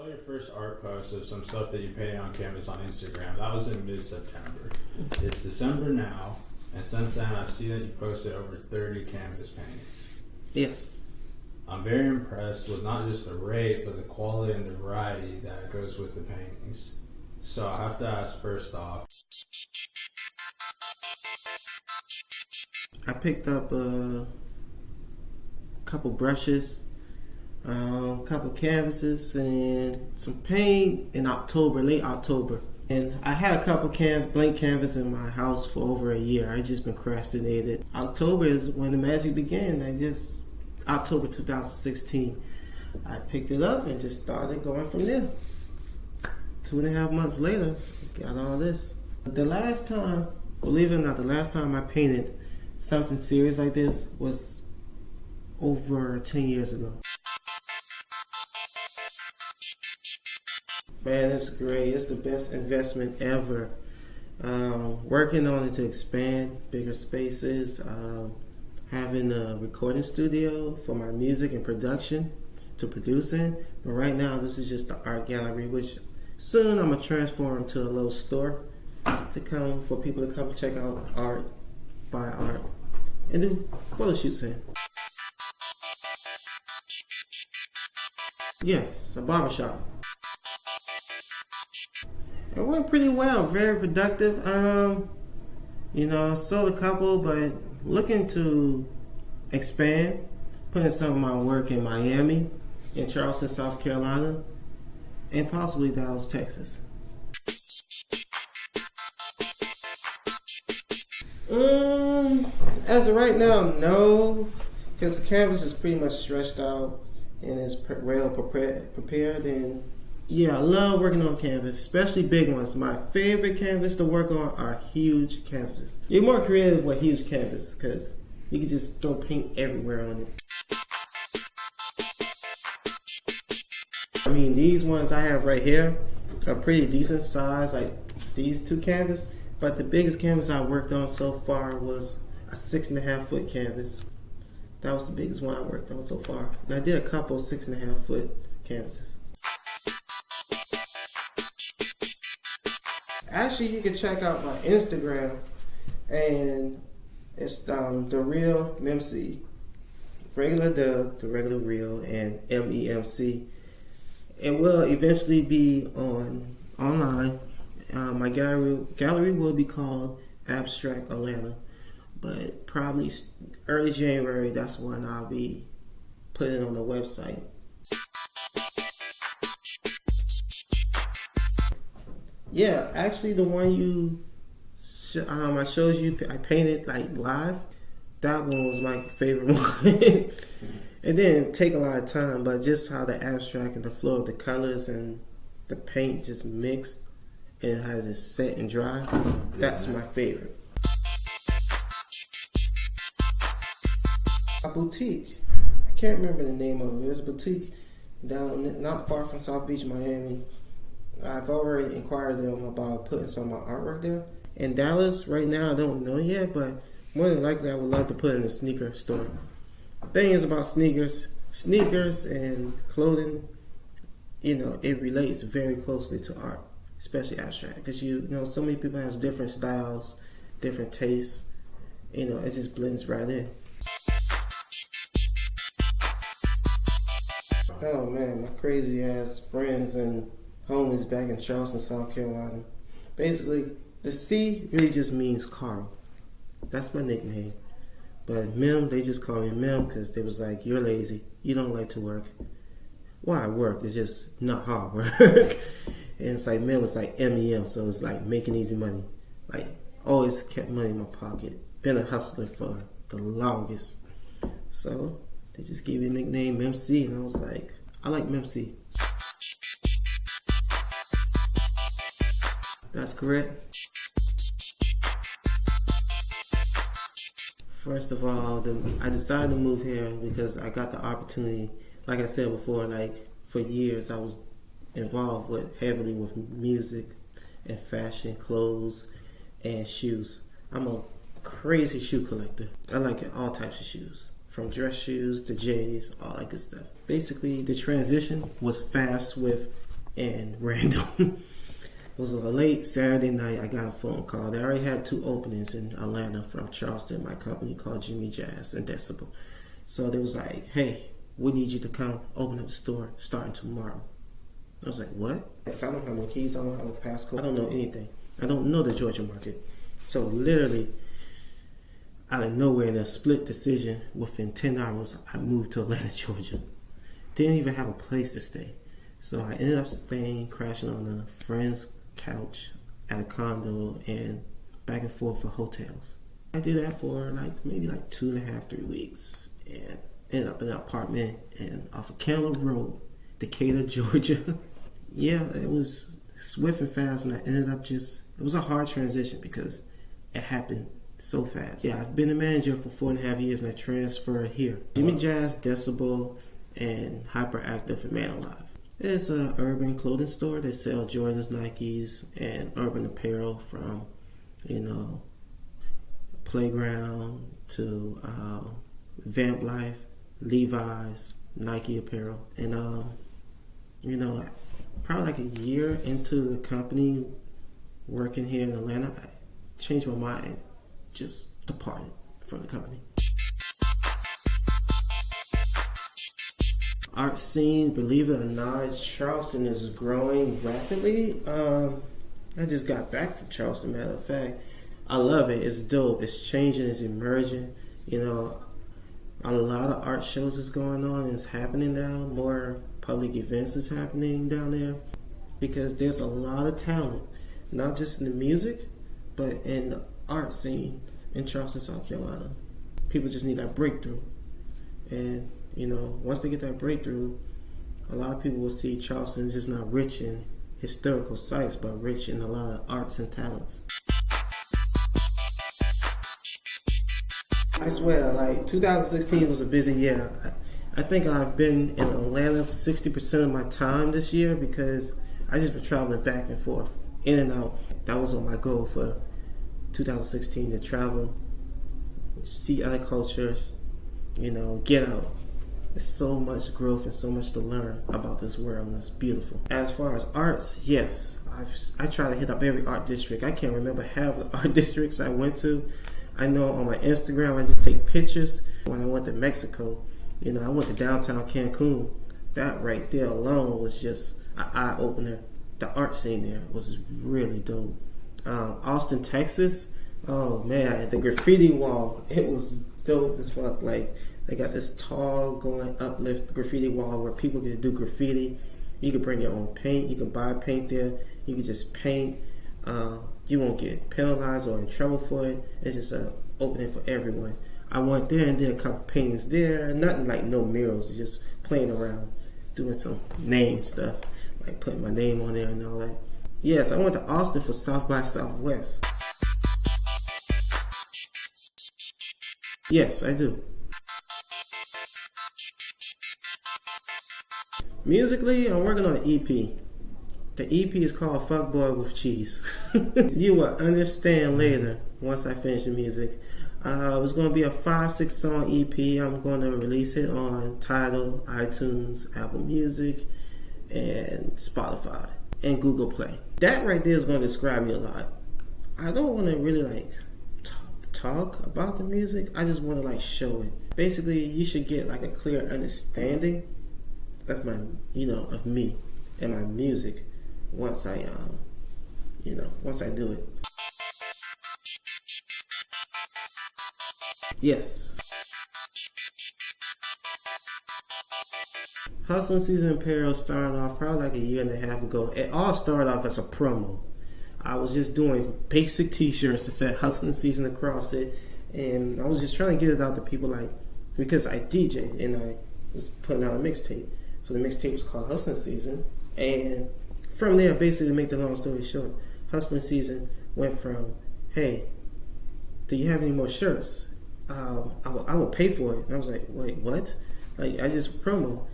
saw your first art post of some stuff that you painted on canvas on Instagram. That was in mid-September. It's December now, and since then I've seen that you posted over 30 canvas paintings. Yes. I'm very impressed with not just the rate, but the quality and the variety that goes with the paintings. So I have to ask first off. I picked up a couple brushes, a couple canvases, and some paint in October, late October. And I had a couple blank canvas in my house for over a year. I just procrastinated. October is when the magic began. October 2016. I picked it up and just started going from there. 2.5 months later, got all this. The last time, believe it or not, the last time I painted something serious like this was over 10 years ago. Man, it's great. It's the best investment ever. Working on it to expand bigger spaces, having a recording studio for my music and production to produce in. But right now, this is just the art gallery, which soon I'm going to transform to a little store for people to come check out art, buy art, and do photo shoots in. Yes, a barbershop. It went pretty well, very productive. Sold a couple, but looking to expand, putting some of my work in Miami, in Charleston, South Carolina, and possibly Dallas, Texas. As of right now, no, because the canvas is pretty much stretched out and is well prepared. And yeah, I love working on canvas, especially big ones. My favorite canvas to work on are huge canvases. You're more creative with huge canvas because you can just throw paint everywhere on it. I mean, these ones I have right here are pretty decent size, like these two canvas. But the biggest canvas I worked on so far was a 6.5 foot canvas. That was the biggest one I worked on so far. And I did a couple 6.5 foot canvases. Actually, you can check out my Instagram, and it's the real Mem C, regular the regular real, and MEMC. It will eventually be online. My gallery will be called Abstract Atlanta, but probably early January, that's when I'll be putting it on the website. Yeah, actually the one I showed you, I painted like live, that one was my favorite one. It didn't take a lot of time, but just how the abstract and the flow of the colors and the paint just mixed and how it's set and dry, that's my favorite. A boutique, I can't remember the name of it. There's a boutique down not far from South Beach, Miami. I've already inquired them about putting some of my artwork there. In Dallas, right now, I don't know yet, but more than likely I would love to put it in a sneaker store. The thing is about sneakers and clothing, it relates very closely to art, especially abstract, because so many people have different styles, different tastes. It just blends right in. Oh man, my crazy ass friends and homies back in Charleston, South Carolina. Basically, the C really just means Carl. That's my nickname. But Mem, they just call me Mem because they was like, you're lazy. You don't like to work. Well, I work. It's just not hard work. And it's like Mem was like MEM, so it's like making easy money. Like, always kept money in my pocket. Been a hustler for the longest. So they just gave me a nickname, Mem C, and I was like, I like Mem C. That's correct. First of all, I decided to move here because I got the opportunity. Like I said before, for years I was involved heavily with music and fashion, clothes, and shoes. I'm a crazy shoe collector. I like all types of shoes, from dress shoes to J's, all that good stuff. Basically, the transition was fast with and random. It was a late Saturday night. I got a phone call. They already had 2 openings in Atlanta from Charleston, my company called Jimmy Jazz and Decibel. So they was like, hey, we need you to come open up the store starting tomorrow. I was like, what? Because I don't have no keys. I don't have no passcode. I don't know anything. I don't know the Georgia market. So literally, out of nowhere, in a split decision, within 10 hours, I moved to Atlanta, Georgia. Didn't even have a place to stay. So I ended up crashing on a friend's couch at a condo and back and forth for hotels. I did that for maybe 2.5, 3 weeks, and ended up in an apartment and off of Candler Road, Decatur, Georgia. Yeah, it was swift and fast, and I ended up it was a hard transition because it happened so fast. Yeah, I've been a manager for 4.5 years, and I transferred here. Jimmy Jazz, Decibel, and Hyperactive and Man Alive. It's an urban clothing store. They sell Jordans, Nikes, and urban apparel from, Playground to Vamp Life, Levi's, Nike apparel. And, probably like a year into the company working here in Atlanta, I changed my mind, just departed from the company. Art scene, believe it or not, Charleston is growing rapidly. I just got back from Charleston, matter of fact. I love it. It's dope. It's changing. It's emerging. A lot of art shows is going on. It's happening now. More public events is happening down there because there's a lot of talent, not just in the music, but in the art scene in Charleston, South Carolina. People just need that breakthrough. And once they get that breakthrough, a lot of people will see Charleston is just not rich in historical sites, but rich in a lot of arts and talents. I swear, 2016 was a busy year. I think I've been in Atlanta 60% of my time this year because I just been traveling back and forth, in and out. That was on my goal for 2016, to travel, see other cultures, get out. There's so much growth and so much to learn about this world, and it's beautiful. As far as arts, yes, I try to hit up every art district. I can't remember half the art districts I went to. I know on my Instagram, I just take pictures. When I went to Mexico, I went to downtown Cancun. That right there alone was just an eye-opener. The art scene there was really dope. Austin, Texas, oh man, the graffiti wall, it was dope as fuck. They got this tall, going uplift graffiti wall where people can do graffiti. You can bring your own paint. You can buy paint there. You can just paint. You won't get penalized or in trouble for it. It's just an opening for everyone. I went there and did a couple paintings there. Nothing like no murals. Just playing around, doing some name stuff, like putting my name on there and all that. Yes, I went to Austin for South by Southwest. Yes, I do. Musically, I'm working on an EP. The EP is called Fuckboy with Cheese. You will understand later once I finish the music. It's going to be a 5-6 song EP. I'm going to release it on Tidal, iTunes, Apple Music, and Spotify, and Google Play. That right there is going to describe me a lot. I don't want to really talk about the music. I just want to show it. Basically, you should get a clear understanding of my, of me and my music once I do it. Yes. Hustling Season Imperial started off probably a year and a half ago. It all started off as a promo. I was just doing basic t-shirts that said Hustling Season across it, and I was just trying to get it out to people because I DJ and I was putting out a mixtape. So the mixtape was called Hustling Season, and from there, basically, to make the long story short, Hustling Season went from, hey, do you have any more shirts? I will pay for it. And I was like, wait, what? I just promo.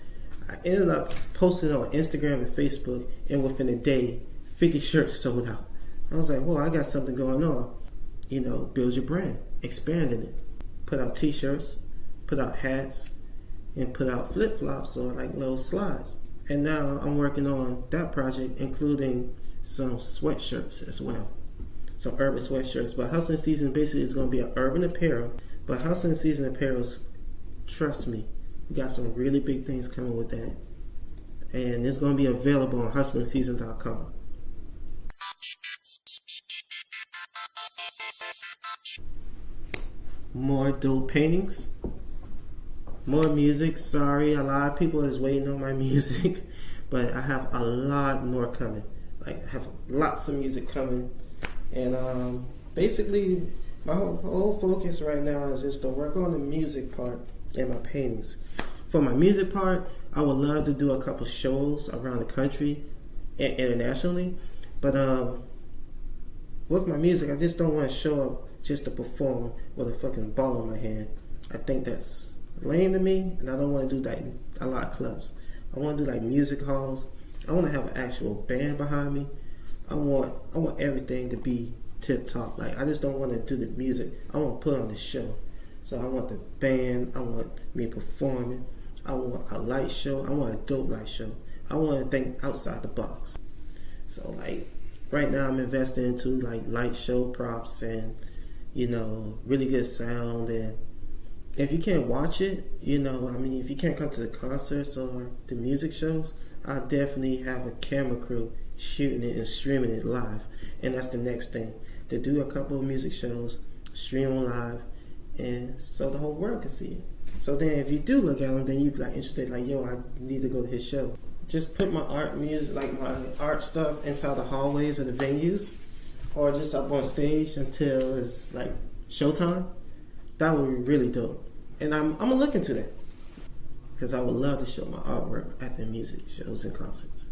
I ended up posting on Instagram and Facebook, and within a day, 50 shirts sold out. I was like, well, I got something going on. Build your brand, expanding it. Put out t-shirts, put out hats, and put out flip-flops or little slides. And now I'm working on that project, including some sweatshirts as well. Some urban sweatshirts. But Hustling Season basically is going to be an urban apparel. But Hustling Season apparels, trust me, we got some really big things coming with that. And it's going to be available on hustlingseason.com. More dope paintings. More music. Sorry, a lot of people is waiting on my music. But I have a lot more coming. Like, I have lots of music coming. And basically, my whole focus right now is just to work on the music part and my paintings. For my music part, I would love to do a couple shows around the country and internationally. But with my music, I just don't want to show up just to perform with a fucking ball in my hand. I think that's lame to me, and I don't want to do like a lot of clubs. I want to do like music halls. I want to have an actual band behind me. I want everything to be tip top. Like, I just don't want to do the music. I want to put on the show. So I want the band. I want me performing. I want a light show. I want a dope light show. I want to think outside the box. So like right now I'm investing into like light show props and, you know, really good sound. And if you can't watch it, you know, I mean, if you can't come to the concerts or the music shows, I definitely have a camera crew shooting it and streaming it live. And that's the next thing, to do a couple of music shows, stream them live, and so the whole world can see it. So then if you do look at them, then you be like interested, like, yo, I need to go to his show. Just put my art music, like my art stuff, inside the hallways of the venues, or just up on stage until it's like showtime. That would be really dope. And I'm gonna look into that, because I would love to show my artwork at the music shows and concerts.